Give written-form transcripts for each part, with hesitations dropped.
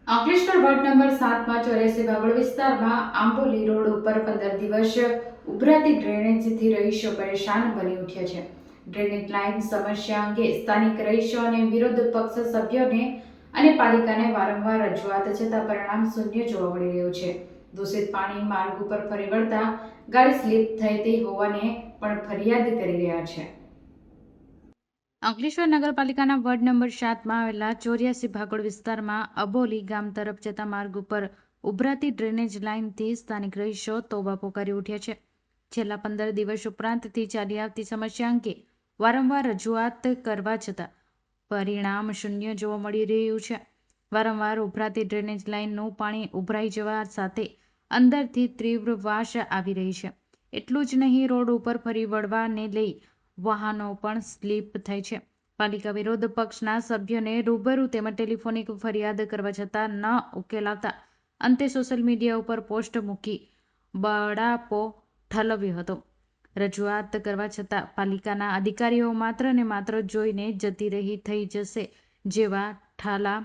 Ankleshwar ward number 7માં 84 બાગોળ વિસ્તારમાં Amboli road ઉપર 15 દિવસ ઉભરાતી ડ્રેનેજથી રહીશો પરેશાન બની ઉઠ્યા છે. ડ્રેનેજ લાઇન સમસ્યા અંગે સ્થાનિક રહીશો અને વિરોધ પક્ષ સભ્યોને અને પાલિકાને વારંવાર રજૂઆત છતાં પરિણામ શૂન્ય જોવા મળી રહ્યું છે. દૂષિત પાણી માર્ગ ઉપર ફરી વળતા ગાડી સ્લીપ થતી હોવાની પણ ફરિયાદ કરી રહ્યા છે. અંકલેશ્વર નગરપાલિકાના વોર્ડ નંબર 7માં આવેલા 84 ભાગોળ વિસ્તારમાં અબોલી ગામ તરફ જતા માર્ગ ઉપર ઉભરાતી ડ્રેનેજ લાઇનથી સ્થાનિક રહીશો તોબા પોકારી ઉઠ્યા છે. છેલ્લા 15 દિવસ ઉપરાંતથી ચાલી આવતી સમસ્યા અંગે વારંવાર રજૂઆત કરવા છતાં પરિણામ શૂન્ય જોવા મળી રહ્યું છે. વારંવાર ઉભરાતી ડ્રેનેજ લાઇનનું પાણી ઉભરાઈ જવા સાથે અંદરથી તીવ્ર વાસ આવી રહી છે. એટલું જ નહીં, રોડ ઉપર ફરી વળવાને લઈ વાહનો પણ સ્લીપ થાય છે. પાલિકા વિરોધ પક્ષના સભ્યોને રૂબરૂ તેમજ ટેલિફોનિક ફરિયાદ કરવા છતાં ન ઉકેલાતા અંતે સોશિયલ મીડિયા ઉપર પોસ્ટ મૂકી બળાપો ઠલવ્યો હતો. રજૂઆત કરવા છતાં પાલિકાના અધિકારીઓ માત્ર ને માત્ર જોઈને જતી રહી થઈ જશે જેવા ઠાલા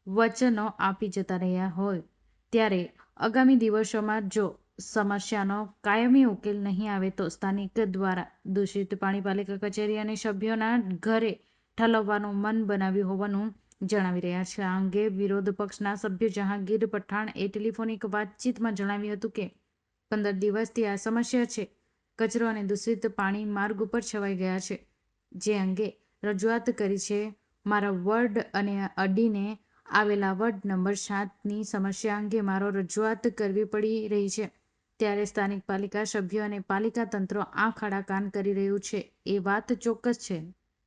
વચનો આપી જતા રહ્યા હોય ત્યારે આગામી દિવસોમાં જો સમસ્યાનો કાયમી ઉકેલ નહીં આવે તો સ્થાનિક દ્વારા દૂષિત પાણી પાલિકા કચેરી અને સભ્યોના ઘરે ઠલવવાનું મન બનાવ્યું હોવાનું જણાવી રહ્યા છે. આ અંગે વિરોધ પક્ષના સભ્ય જહાંગીર પઠાણ એ ટેલિફોનિક વાતચીતમાં જણાવ્યું હતું કે 15 દિવસથી આ સમસ્યા છે. કચરો અને દૂષિત પાણી માર્ગ ઉપર છવાઈ ગયા છે, જે અંગે રજૂઆત કરી છે. મારા વોર્ડ અને અડીને આવેલા વોર્ડ નંબર 7ની સમસ્યા અંગે મારો રજૂઆત કરવી પડી રહી છે, ત્યારે સ્થાનિક પાલિકા સભ્યો અને પાલિકા તંત્ર આંખ આડા કાન કરી રહ્યું છે એ વાત ચોક્કસ છે.